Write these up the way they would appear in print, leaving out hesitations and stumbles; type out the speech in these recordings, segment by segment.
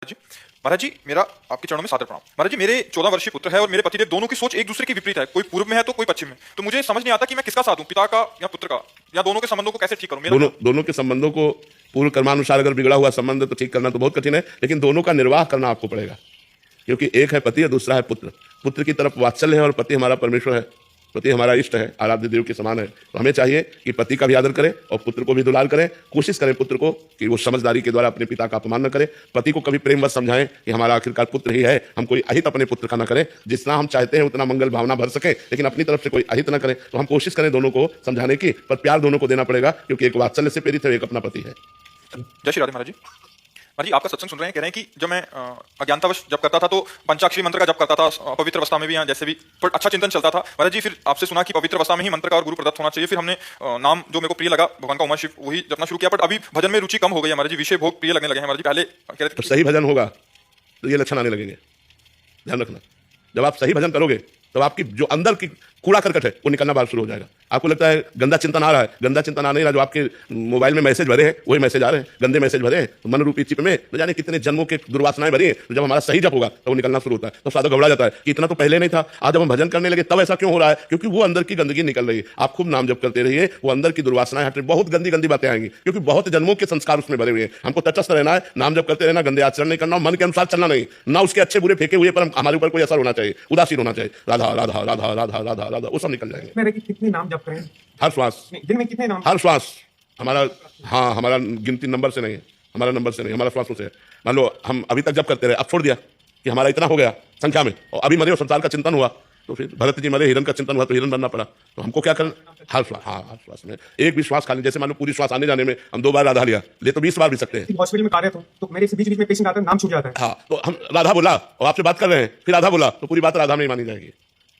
जी महाराज जी, मेरा आपके चरणों में सादर प्रणाम। महाराज जी, मेरे 14 वर्षीय पुत्र है और मेरे पतिदेव दोनों की सोच एक दूसरे की विपरीत है। कोई पूर्व में है तो कोई पश्चिम में। तो मुझे समझ नहीं आता कि मैं किसका साथ दूं, पिता का या पुत्र का, या दोनों के संबंधों को कैसे ठीक करूं। दोनों के संबंधों को पूर्व कर्मानुसार अगर बिगड़ा हुआ संबंध तो ठीक करना तो बहुत कठिन है, लेकिन दोनों का निर्वाह करना आपको पड़ेगा, क्योंकि एक है पति और दूसरा है पुत्र। पुत्र की तरफ वात्सल्य है और पति हमारा परमेश्वर है, पति हमारा इष्ट है, आराध्य देव के समान है। तो हमें चाहिए कि पति का भी आदर करें और पुत्र को भी दुलार करें। कोशिश करें पुत्र को कि वो समझदारी के द्वारा अपने पिता का अपमान न करे। पति को कभी प्रेमवश समझाएं कि हमारा आखिरकार पुत्र ही है, हम कोई अहित अपने पुत्र का न करें। जितना हम चाहते हैं उतना मंगल भावना भर सके, लेकिन अपनी तरफ से कोई अहित न करें। तो हम कोशिश करें दोनों को समझाने की, पर प्यार दोनों को देना पड़ेगा, क्योंकि एक वात्सल्य से प्रेरित है, एक अपना पति है। जय श्री राधे महाराज जी। महाराज जी, आपका सत्संग सुन रहे हैं, कह रहे हैं कि जब मैं अज्ञानतावश जब करता था तो पंचाक्षरी मंत्र का जब करता था, पवित्र अवस्था में भी, यहाँ जैसे भी पर अच्छा चिंतन चलता था। महाराज जी, फिर आपसे सुना कि पवित्र अवस्था में ही मंत्र का और गुरु प्रदत्त होना चाहिए। फिर हमने नाम जो मेरे को प्रिय लगा भगवान का उमा शिव, वही जपना शुरू किया। बट अभी भजन में रुचि कम हो गई है महाराज जी, विषय भोग प्रिय लगने लगे हैं महाराज जी। पहले कह रहे थे सही भजन होगा तो ये लक्षण आने लगेंगे, ध्यान रखना। जब आप सही भजन करोगे तो आपकी जो अंदर की कूड़ा करकट है वो निकलना बाहर शुरू हो जाएगा। आपको लगता है गंदा चिंतन आ रहा है, गंदा चिंतन आ नहीं रहा। जो आपके मोबाइल में मैसेज भरे हैं वही मैसेज आ रहे हैं, गंदे मैसेज भरे हैं। तो मन रूपी चिप में न जाने कितने जन्मों के दुर्वासनाएं भरी हैं। तो जब हमारा सही जप होगा तो वो निकलना शुरू होता है। तो साधक घबरा जाता है कि इतना तो पहले नहीं था, आज जब हम भजन करने लगे तब ऐसा क्यों हो रहा है, क्योंकि वो अंदर की गंदगी निकल रही है। आप खूब नाम जप करते रहिए, वो अंदर की दुर्वासनाएं हट रही। बहुत गंदी गंदी बातें आएंगी, क्योंकि बहुत जन्मों के संस्कार उसमें भरे हुए हैं। हमको तटस्थ रहना है, नाम जप करते रहना, गंदे आचरण नहीं करना, मन के अनुसार चलना नहीं, ना उसके अच्छे बुरे फेंके हुए पर हमारे ऊपर कोई असर होना चाहिए, उदासीन होना चाहिए। राधा राधा राधा राधा राधा राधा वो सब निकल जाएंगे। कितने नाम जप करें हर श्वास, दिन में कितने नाम? हर श्वास हमारा, हाँ हमारा गिनती नंबर से नहीं है, हमारा नंबर से नहीं, हमारा श्वासों से है। मान लो हम अभी तक जब करते रहे, अब छोड़ दिया कि हमारा इतना हो गया संख्या में, और अभी मरे और संसार का चिंतन हुआ, तो फिर भरत जी मरे, हिरण का चिंतन हुआ तो हिरण बनना पड़ा। तो हमको क्या करना, हर श्वास, हाँ हर श्वास में एक भी श्वास खाली। जैसे मान लो पूरी श्वास आने जाने में हम 2 बार राधा लिया, ले तो 20 बार भी सकते हैं। हॉस्पिटल में कार्य तो मेरे से बीच बीच में पेशेंट आता है, नाम छूट जाता है। हाँ, तो हम राधा बोला और आपसे बात कर रहे हैं, फिर राधा बोला तो पूरी बात राधा में ही मानी जाएगी।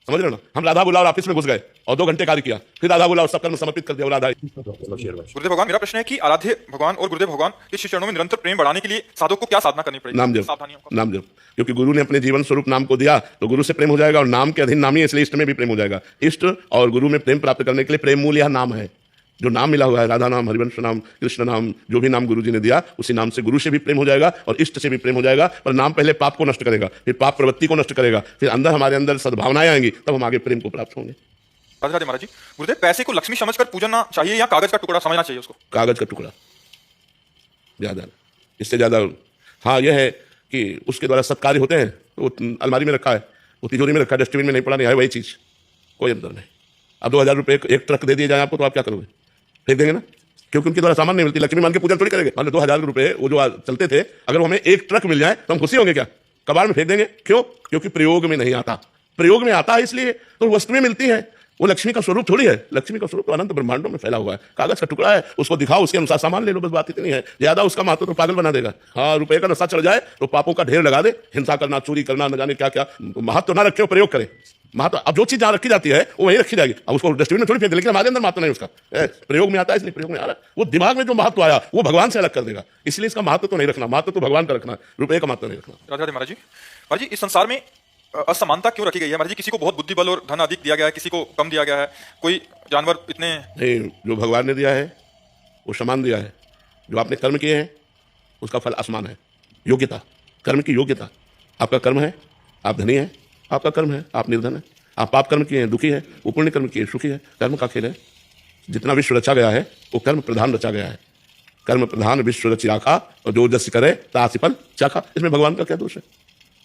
समझ रहे हो ना। हम राधा बोला और ऑफिस में घुस गए और 2 घंटे कार्य किया, फिर राधा बोला और सब कर्म समर्पित कर दिया, राधा। गुरुदेव भगवान, मेरा प्रश्न है कि आराध्य भगवान और गुरुदेव भगवान के श्री चरणों में निरंतर प्रेम बढ़ाने के लिए साधक को क्या साधना करनी पड़ेगी? नाम जप, नाम जप। क्योंकि गुरु ने अपने जीवन स्वरूप नाम को दिया तो गुरु से प्रेम हो जाएगा, और नाम के अधीन नामी है, इसलिए इष्ट में भी प्रेम हो जाएगा। इष्ट और गुरु में प्रेम प्राप्त करने के लिए प्रेम मूल यह नाम है, जो नाम मिला हुआ है, राधा नाम, हरिवंश नाम, कृष्ण नाम, जो भी नाम गुरु जी ने दिया उसी नाम से गुरु से भी प्रेम हो जाएगा और इष्ट से भी प्रेम हो जाएगा। पर नाम पहले पाप को नष्ट करेगा, फिर पाप प्रवृत्ति को नष्ट करेगा, फिर अंदर हमारे अंदर सद्भावनाएं आएंगी, तब हम आगे प्रेम को प्राप्त होंगे। राधे राधे महाराज जी। गुरुदेव, पैसे को लक्ष्मी समझकर पूजना चाहिए या कागज का टुकड़ा समझना चाहिए उसको? कागज का टुकड़ा ज्यादा, इससे ज्यादा। हाँ यह है कि उसके द्वारा सत्कार्य होते हैं, तो वो अलमारी में रखा है, वो तिजोरी में रखा है, डस्टबिन में नहीं पड़ा, नहीं है वही चीज, कोई अंतर नहीं। अब 2000 रुपये एक ट्रक दे दिए जाए आपको तो आप क्या करोगे? फेंक देंगे ना, क्योंकि उनके द्वारा सामान नहीं मिलती। लक्ष्मी मान के पूजन थोड़ी करेंगे। मान लो 2000 रुपये वो जो चलते थे, अगर हमें एक ट्रक मिल जाए तो हम खुशी होंगे क्या? कबाड़ में फेंक देंगे। क्यों? क्योंकि प्रयोग में नहीं आता। प्रयोग में आता है इसलिए तो वस्तुएं मिलती है। वो लक्ष्मी का स्वरूप थोड़ी है, लक्ष्मी का स्वरूप तो अनंत ब्रह्मांडों में फैला हुआ है। कागज का टुकड़ा है, उसको दिखाओ, उसके अनुसार सामान ले लो, बस बात इतनी है। ज्यादा उसका महत्व तो पागल बना देगा। हाँ, रुपए का नशा चढ़ जाए तो पापों का ढेर लगा दे, हिंसा करना, चोरी करना, न जाने क्या क्या। महत्व ना रखे, प्रयोग करे महत्व। अब जो चीज जहां रखी जाती है वो वहीं रखी जाएगी। अब उसको डस्टबिन में थोड़ी फेंक दे, लेकिन हमारे अंदर महत्व नहीं उसका। प्रयोग में आता है इसलिए प्रयोग में आ रहा है। वो दिमाग में जो महत्व आया वो भगवान से अलग कर देगा, इसलिए इसका महत्व तो नहीं रखना। महत्व तो भगवान का रखना, रुपए का महत्व नहीं रखना। राधे राधे महाराज जी। महाराज जी, इस संसार में असमानता क्यों रखी गई है महाराज जी? किसी को बहुत बुद्धि बल और धन अधिक दिया गया है, किसी को कम दिया गया है। कोई जानवर इतने नहीं, जो भगवान ने दिया है वो समान दिया है। जो आपने कर्म किए हैं उसका फल आसमान है। योग्यता, कर्म की योग्यता। आपका कर्म है, आप धनी हैं, आपका कर्म है, आप निर्धन है। आप पाप कर्म किए हैं, दुखी है, वो पुण्य कर्म किए सुखी है। कर्म का खेल है। जितना विश्व रचा गया है वो कर्म प्रधान रचा गया है। कर्म प्रधान विश्व रचि राखा, और जो जस करे तासी फल चाखा। इसमें भगवान का क्या दोष है?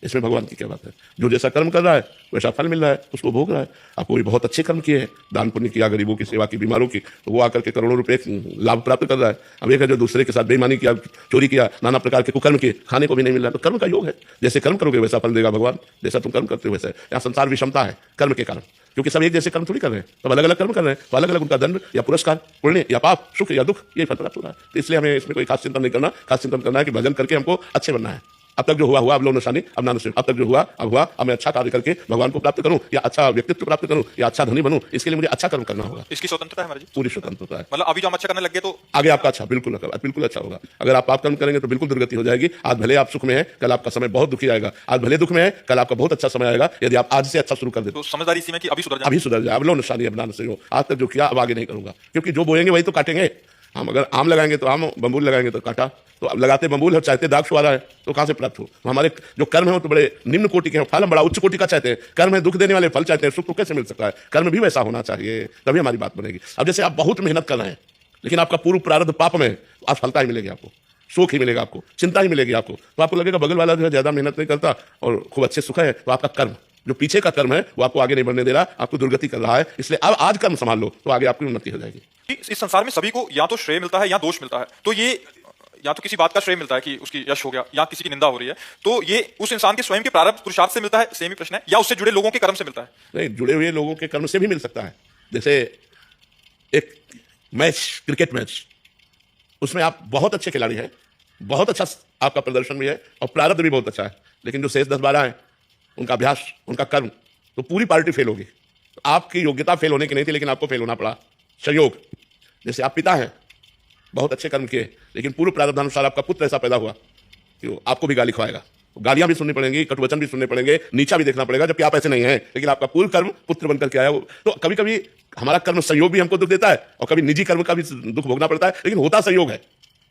इसमें भगवान की क्या बात है? जो जैसा कर्म कर रहा है वैसा फल मिल रहा है, उसको भोग रहा है। आप कोई बहुत अच्छे कर्म किए हैं, दान पुण्य किया, गरीबों की सेवा की, बीमारों की, तो वो आकर के करोड़ों रुपए लाभ प्राप्त कर रहा है। अब एक है जो दूसरे के साथ बेईमानी किया, चोरी किया, नाना प्रकार के कुकर्म किए, खाने को भी नहीं मिल रहा। तो कर्म का योग है, जैसे कर्म करोगे वैसा फल देगा भगवान। जैसा तुम कर्म करते हो वैसा। यहाँ संसार विषमता है कर्म के कारण, क्योंकि सब एक जैसे कर्म थोड़ी कर रहे हैं, सब अलग अलग कर्म कर रहे हैं। तो अलग अलग उनका दंड या पुरस्कार, पुण्य या पाप, सुख या दुख, ये फल प्राप्त हो रहा है। तो इसलिए हमें इसमें कोई खास चिंतन नहीं करना। खास चिंतन करना है कि भजन करके हमको अच्छे बनना है। अब तक जो हुआ हुआ, अब लो निशानी, अब ना नसीब। अब तक जो हुआ अब हुआ, अब मैं अच्छा कार्य करके भगवान को प्राप्त करूं, या अच्छा व्यक्तित्व प्राप्त करूं, या अच्छा धनी बनूं। इसके लिए मुझे अच्छा कर्म करना होगा। इसकी स्वतंत्रता है महाराज जी? पूरी स्वतंत्रता है। मतलब अभी जो हम अच्छा करने लगे तो आगे आपका अच्छा बिल्कुल अच्छा होगा। अगर आप पाप कर्म करेंगे तो बिल्कुल दुर्गति हो जाएगी। आज भले आप सुख में है, कल आपका समय बहुत दुखी आएगा। आज भले दुख में है, कल आपका बहुत अच्छा समय आएगा यदि आप आज से अच्छा शुरू कर दें। तो समझदारी इसी में कि अभी सुधर जाए। अभी सुधर जाए। अब लो निशानी, अब ना नसीब हो। आज तक जो किया अब आगे नहीं करूंगा, क्योंकि जो बोएंगे वही तो काटेंगे। हम अगर आम लगाएंगे तो आम, बम्बूल लगाएंगे तो कांटा, तो अब लगाते बम्बूल है, चाहते दाग छुआ रहा है, तो कहाँ से प्राप्त हो? हमारे जो कर्म है वो तो बड़े निम्न कोटि के हैं, फल हम बड़ा उच्च कोटि का चाहते हैं। कर्म है दुख देने वाले, फल चाहते हैं, सुख तो कैसे मिल सकता है? कर्म भी वैसा होना चाहिए, तभी हमारी बात बनेगी। अब जैसे आप बहुत मेहनत कर रहे हैं, लेकिन आपका पूर्व प्रारब्ध पाप में, तो आप फलता ही मिलेगी आपको, सुख ही मिलेगा आपको, चिंता ही मिलेगी आपको। तो आपको लगेगा बगल वाला जो है ज्यादा मेहनत नहीं करता और खूब अच्छे सुख है, तो आपका कर्म, जो पीछे का कर्म है वो आपको आगे नहीं बढ़ने दे रहा, आपको दुर्गति कर रहा है। इसलिए अब आज कर्म संभाल लो, तो आगे आपकी उन्नति हो जाएगी। कि इस संसार में सभी को या तो श्रेय मिलता है या दोष मिलता है, तो ये या तो किसी बात का श्रेय मिलता है कि उसकी यश हो गया, या किसी की निंदा हो रही है, तो ये उस इंसान के स्वयं के प्रारब्ध पुरुषार्थ से मिलता है, सेम ही प्रश्न है, या उससे जुड़े लोगों के कर्म से मिलता है? नहीं, जुड़े हुए लोगों के कर्म से भी मिल सकता है। जैसे एक मैच, क्रिकेट मैच, उसमें आप बहुत अच्छे खिलाड़ी हैं, बहुत अच्छा आपका प्रदर्शन भी है और प्रारब्ध भी बहुत अच्छा है, लेकिन जो शेष 10-12 हैं, उनका अभ्यास, उनका कर्म, तो पूरी पार्टी फेल होगी। तो आपकी योग्यता फेल होने की नहीं थी, लेकिन आपको फेल होना पड़ा, संयोग। जैसे आप पिता हैं, बहुत अच्छे कर्म किए, लेकिन पूर्व प्रारब्धानुसार आपका पुत्र ऐसा पैदा हुआ कि वो आपको भी गाली खवाएगा, गालियां भी सुननी पड़ेंगी, कटुवचन भी सुनने पड़ेंगे, नीचा भी देखना पड़ेगा, जबकि आप ऐसे नहीं हैं, लेकिन आपका पूर्व कर्म पुत्र बनकर के आया। तो कभी कभी हमारा कर्म संयोग भी हमको दुख देता है और कभी निजी कर्म का भी दुख भोगना पड़ता है, लेकिन होता संयोग है,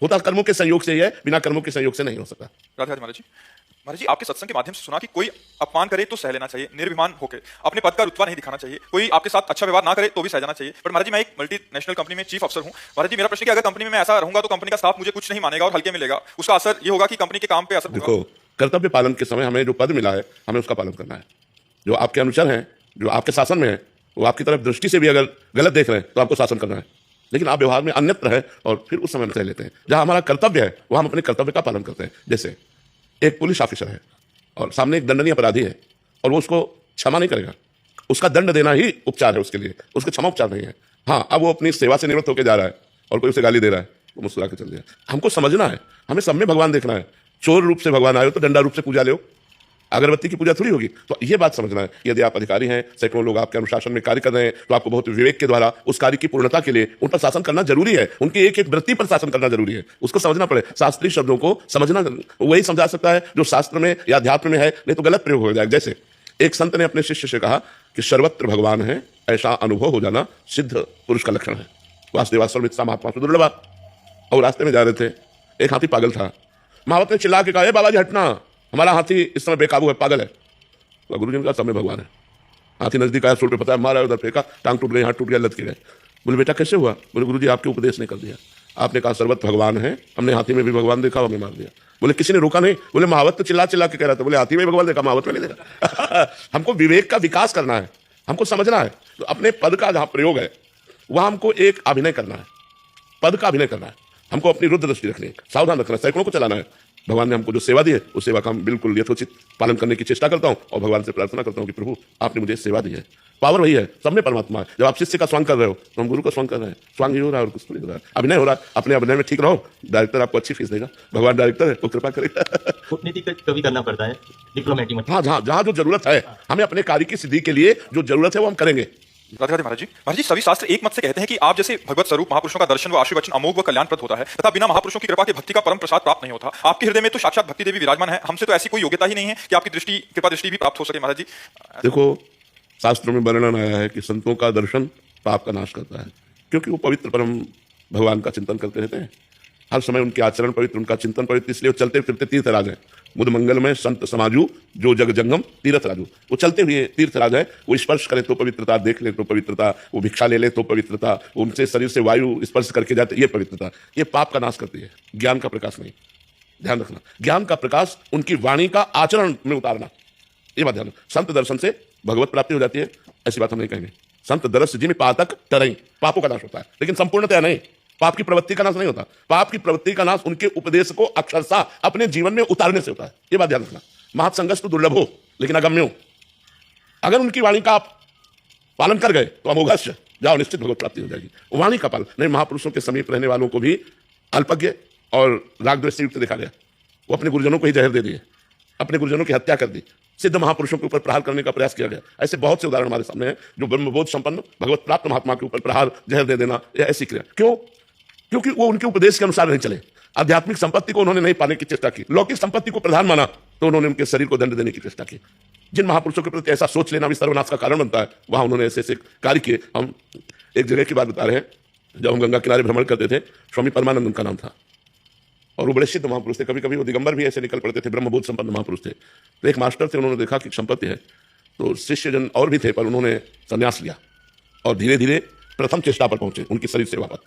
होता कर्मों के संयोग से ही है, बिना कर्मों के संयोग से नहीं हो सकता। राधे राधे महाराज जी। महाराज जी, आपके सत्संग के माध्यम से सुना कि कोई अपमान करे तो सह लेना चाहिए, निर्भिमान होकर, अपने पद का रुतबा नहीं दिखाना चाहिए, कोई आपके साथ अच्छा व्यवहार ना करे तो भी सह जाना चाहिए। बट महाराज जी, मैं एक मल्टीनेशनल कंपनी में चीफ अफसर हूं। महाराज जी, मेरा प्रश्न है कि अगर कंपनी में मैं ऐसा रहूंगा तो कंपनी का स्टाफ मुझे कुछ नहीं मानेगा और हल्के में लेगा, उसका असर ये होगा कि कंपनी के काम पे असर होगा। देखो, कर्तव्य पालन के समय हमें जो पद मिला है, हमें उसका पालन करना है। जो आपके अनुचर हैं, जो आपके शासन में है, वो आपकी तरफ दृष्टि से भी अगर गलत देख रहे हैं तो आपको शासन करना है, लेकिन आप व्यवहार में अन्यत्र है और फिर उस समय में सह लेते हैं। जहां हमारा कर्तव्य है वहां हम अपने कर्तव्य का पालन करते हैं। जैसे एक पुलिस ऑफिसर है और सामने एक दंडनीय अपराधी है और वो उसको क्षमा नहीं करेगा, उसका दंड देना ही उपचार है उसके लिए, उसका क्षमा उपचार नहीं है। हाँ, अब वो अपनी सेवा से निवृत्त होकर जा रहा है और कोई उसे गाली दे रहा है, वो मुस्कुरा के चल दिया। हमको समझना है, हमें सब में भगवान देखना है। चोर रूप से भगवान आए हो तो डंडा रूप से पूजा ले, अगरबत्ती की पूजा थोड़ी होगी। तो ये बात समझना है, यदि आप अधिकारी हैं, सैकड़ों लोग आपके अनुशासन में कार्य कर रहे हैं, तो आपको बहुत विवेक के द्वारा उस कार्य की पूर्णता के लिए उन पर शासन करना जरूरी है, उनकी एक एक वृत्ति पर शासन करना जरूरी है, उसको समझना पड़े। शास्त्रीय शब्दों को समझना वही समझा सकता है जो शास्त्र में या अध्यात्म में है, नहीं तो गलत प्रयोग हो जाएगा। जैसे एक संत ने अपने शिष्य से कहा कि सर्वत्र भगवान है, ऐसा अनुभव हो जाना सिद्ध पुरुष का लक्षण है। वासुदेवाश्रम महात्मा से दुर्लभा, और रास्ते में जा रहे थे, एक हाथी पागल था। महावत ने चिल्ला के कहा, ए बाबा जी हटना, हमारा हाथी इस समय बेकाबू है, पागल है। तो गुरु जी ने कहा, सब में भगवान है। हाथी नजदीक आया, सूर पे पता है, मारा, उधर फेंका, टांग टूट गई, हाथ टूट गया, लत के गए। बोले बेटा कैसे हुआ? बोले गुरु जी आपके उपदेश ने कर दिया, आपने कहा सर्वत्र भगवान है, हमने हाथी में भी भगवान देखा, हमें मार दिया। बोले किसी ने रोका नहीं? बोले महावत तो चिल्ला चिल्ला के कह रहा था। बोले हाथी में भगवान देखा, महावत में नहीं देखा। हमको विवेक का विकास करना है, हमको समझना है। तो अपने पद का जहां प्रयोग है वहां हमको एक अभिनय करना है, पद का अभिनय करना है, हमको अपनी रुद्र दृष्टि रखनी है, सावधान रखना है, सैकड़ों को चलाना है। भगवान ने हमको जो सेवा दी है उस सेवा का हम बिल्कुल यथोचित पालन करने की चेष्टा करता हूं और भगवान से प्रार्थना करता हूं कि प्रभु आपने मुझे सेवा दी है। पावर वही है, सब में परमात्मा है। जब आप शिष्य का स्वांग कर रहे हो तो हम गुरु का स्वांग कर रहे हैं, स्वांग ही हो रहा है और कुछ नहीं हो रहा है, अभिनय हो रहा है। अपने अभिनय में ठीक रहो, डायरेक्टर आपको अच्छी फीस देगा, भगवान डायरेक्टर है, वो कृपा करेगा। कूटनीति कभी करना पड़ता है, डिप्लोमेटिक में। हाँ, जहाँ जो जरूरत है, हमें अपने कार्य की सिद्धि के लिए जो जरूरत है वो हम करेंगे। राधे राधे महाराज जी। महाराज जी, सभी शास्त्र एक मत से कहते हैं कि आप जैसे भगवत स्वरूप महापुरुषों का दर्शन व आशीर्वचन अमोघ व कल्याणप्रद होता है तथा बिना महापुरुषों की कृपा के भक्ति का परम प्रसाद प्राप्त नहीं होता। आपके हृदय में तो साक्षात भक्ति देवी विराजमान है, हमसे तो ऐसी कोई योग्यता ही नहीं है कि आपकी दृष्टि, कृपा दृष्टि भी प्राप्त हो सके। महाराज जी देखो, शास्त्रों में वर्णन आया है कि संतों का दर्शन पाप का नाश करता है, क्योंकि वो पवित्र परम भगवान का चिंतन करते रहते हैं। हर समय उनके आचरण पवित्र, उनका चिंतन पवित्र, इसलिए वो चलते फिरते तीर्थराज है। मुद मंगल में संत समाजू, जो जग जंगम तीर्थ राजू। वो चलते हुए तीर्थराज है, वो स्पर्श करे तो पवित्रता, देख ले तो पवित्रता, वो भिक्षा ले ले तो पवित्रता, उनसे शरीर से वायु स्पर्श करके जाते, ये पवित्रता। ये पाप का नाश करती है, ज्ञान का प्रकाश नहीं। ध्यान रखना, ज्ञान का प्रकाश उनकी वाणी का आचरण में उतारना, ये बात ध्यान रखना। संत दर्शन से भगवत प्राप्ति हो जाती है, ऐसी बात हम नहीं कहेंगे। संत दर्श जिम पातक टरई, पापों का नाश होता है, लेकिन संपूर्णतया नहीं। पाप की प्रवृत्ति का नाश नहीं होता, पाप की प्रवृत्ति का नाश उनके उपदेश को अक्षरशः अपने जीवन में उतारने से होता है, ये बात ध्यान रखना। महत्संगस तो दुर्लभ हो लेकिन अगम्य हो। अगर उनकी वाणी का आप पालन कर गए तो अमोघस्य, जाओ निश्चित भगवत प्राप्ति हो जाएगी। वाणी का पालन नहीं, महापुरुषों के समीप रहने वालों को भी अल्पज्ञ और राग द्वेष से युक्त देखा गया। वो अपने गुरुजनों को ही जहर दे दिए, अपने गुरुजनों की हत्या कर दी, सिद्ध महापुरुषों के ऊपर प्रहार करने का प्रयास किया गया। ऐसे बहुत से उदाहरण हमारे सामने हैं, जो ब्रह्मबोध संपन्न भगवत प्राप्त महात्मा के ऊपर प्रहार, जहर दे देना, या ऐसी क्रिया। क्यों? क्योंकि वो उनके उपदेश के अनुसार नहीं चले। आध्यात्मिक संपत्ति को उन्होंने नहीं पाने की चेष्टा की, लौकिक संपत्ति को प्रधान माना, तो उन्होंने उनके शरीर को दंड देने की चेष्टा की। जिन महापुरुषों के प्रति ऐसा सोच लेना भी सर्वनाश का कारण बनता है, वहां उन्होंने ऐसे ऐसे कार्य किए। हम एक जगह की बात बता रहे हैं, जब हम गंगा किनारे भ्रमण करते थे, स्वामी परमानंद उनका नाम था और वो बड़े सिद्ध महापुरुष थे। कभी कभी वो दिगंबर भी ऐसे निकल पड़ते थे, ब्रह्मबोध संपन्न महापुरुष थे। तो एक मास्टर थे, उन्होंने देखा कि संपत्ति है, तो शिष्यजन और भी थे, पर उन्होंने संन्यास लिया और धीरे धीरे प्रथम चेष्टा पर पहुंचे उनकी शरीर सेवा पर।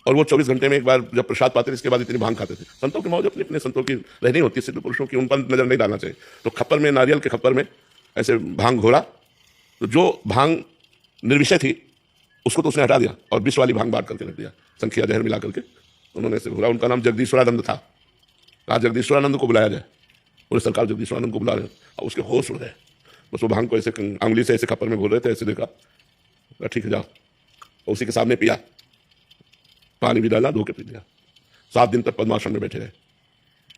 और वो 24 घंटे में एक बार जब प्रसाद पाते थे, इसके बाद इतनी भांग खाते थे। संतों की मौज अपने अपने संतों की रहनी होती है, सिद्ध पुरुषों की उन पर नजर नहीं डालना चाहिए। तो खप्पर में, नारियल के खप्पर में ऐसे भांग घोड़ा, तो जो भांग निर्विषय थी उसको तो उसने हटा दिया और विष वाली भांग बांट करके रख दिया, संखिया जहर मिला करके उन्होंने ऐसे घोड़ा। उनका नाम जगदीश्वरानंद था। कहा जगदीश्वरानंद को बुलाया जाए, बोले सरकार जगदीश्वरानंद को बुला रहे हैं, और उसके होश उड़ गए। बस वो भांग को ऐसे अंगुली से ऐसे खप्पर में घोल रहे थे, ऐसे देखा, ठीक है जाओ, उसी के सामने पिया, पानी भी डाला, धो के पी लिया। 7 दिन तक पद्मासन में बैठे रहे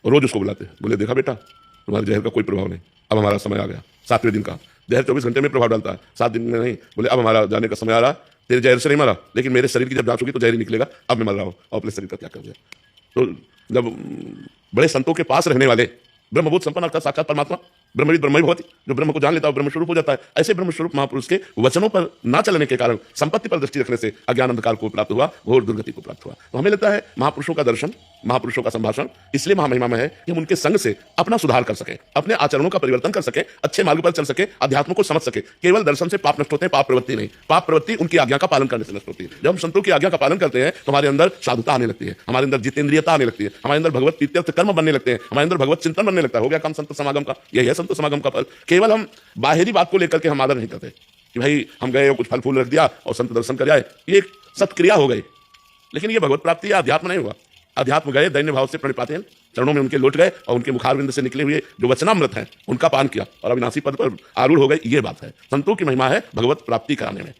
और रोज उसको बुलाते, बोले देखा बेटा तुम्हारे जहर का कोई प्रभाव नहीं, अब हमारा समय आ गया। 7वें दिन का जहर 24 घंटे में प्रभाव डालता है, 7 दिन में नहीं। बोले अब हमारा जाने का समय आ रहा, तेरे जहर से नहीं मरा, लेकिन मेरे शरीर की जब जांच होगी तो जहर ही निकलेगा, अब मैं मर रहा हूँ, और अपने शरीर का त्याग कर दिया। तो जब बड़े संतों के पास रहने वाले, ब्रह्मबोध संपन्न अर्थात साक्षात परमात्मा, ब्रह्मविद ब्रह्म भवति, जो ब्रह्म को जान लेता है ब्रह्म स्वरूप हो जाता है, ऐसे ब्रह्म स्वरूप महापुरुष के वचनों पर ना चलने के कारण, संपत्ति पर दृष्टि रखने से अज्ञान अंधकार को प्राप्त हुआ, घोर दुर्गति को प्राप्त हुआ। तो हमें लगता है महापुरुषों का दर्शन, महापुरुषों का संभाषण इसलिए महामहिमा में है कि हम उनके संग से अपना सुधार कर सके, अपने आचरणों का परिवर्तन कर सके, अच्छे मार्ग पर चल सके, अध्यात्म को समझ सके। केवल दर्शन से पाप नष्ट होते हैं, पाप प्रवृत्ति नहीं। पाप प्रवृत्ति उनकी आज्ञा का पालन करने से नष्ट होती है। जब हम संतों की आज्ञा का पालन करते हैं तो हमारे अंदर साधुता आने लगती है, हमारे अंदर जितेंद्रियता आने लगती है, हमारे अंदर भगवत प्रीत्यर्थ कर्म बनने लगते हैं, हमारे अंदर भगवत चिंतन बनने लगता है। हो गया काम संत समागम का, यही है संत समागम का फल। केवल हम बाहरी बात को लेकर के हम आदर नहीं करते कि भाई हम गए और कुछ फल फूल रख दिया और संत दर्शन कर आए, ये एक सत्क्रिया हो गई, लेकिन ये भगवत प्राप्ति या अध्यात्म नहीं हुआ। अध्यात्म गए, दैन्य भाव से प्रणिपाते हैं, चरणों में उनके लौट गए और उनके मुखारविंद से निकले हुए जो वचनामृत हैं उनका पान किया और अविनाशी पद पर आरूढ़ हो गए। ये बात है, संतों की महिमा है भगवत प्राप्ति कराने में।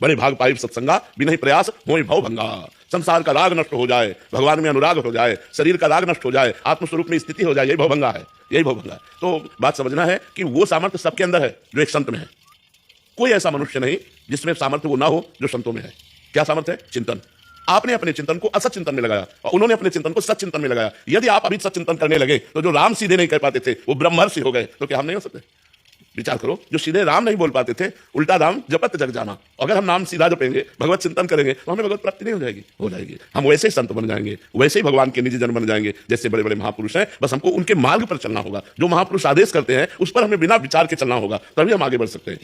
बड़े भाग पाई सत्संगा, बिना प्रयास मोहि भव भंगा। संसार का राग नष्ट हो जाए, भगवान में अनुराग हो जाए, शरीर का राग नष्ट हो जाए, आत्मस्वरूप में स्थिति हो जाए, यही भवभंगा है, यही भवभंगा है। तो बात समझना है कि वो सामर्थ्य सबके अंदर है जो एक संत में है। कोई ऐसा मनुष्य नहीं जिसमें सामर्थ्य वो ना हो जो संतों में है। क्या सामर्थ्य है? चिंतन। आपने अपने चिंतन को असत चिंतन में लगाया और उन्होंने अपने चिंतन को सत चिंतन में लगाया। यदि आप अभी सत चिंतन करने लगे तो जो राम सीधे नहीं कर पाते थे वो ब्रह्मर्षि हो गए, तो क्या हम नहीं हो सकते? विचार करो, जो सीधे राम नहीं बोल पाते थे, उल्टा राम जपत जग जाना। अगर हम नाम सीधा जपेंगे, भगवत चिंतन करेंगे तो हमें भगवत प्राप्ति नहीं हो जाएगी? हो जाएगी। हम वैसे ही संत बन जाएंगे, वैसे ही भगवान के निजी जन बन जाएंगे जैसे बड़े बड़े महापुरुष हैं। बस हमको उनके मार्ग पर चलना होगा, जो महापुरुष आदेश करते हैं उस पर हमें बिना विचार के चलना होगा, तभी हम आगे बढ़ सकते हैं।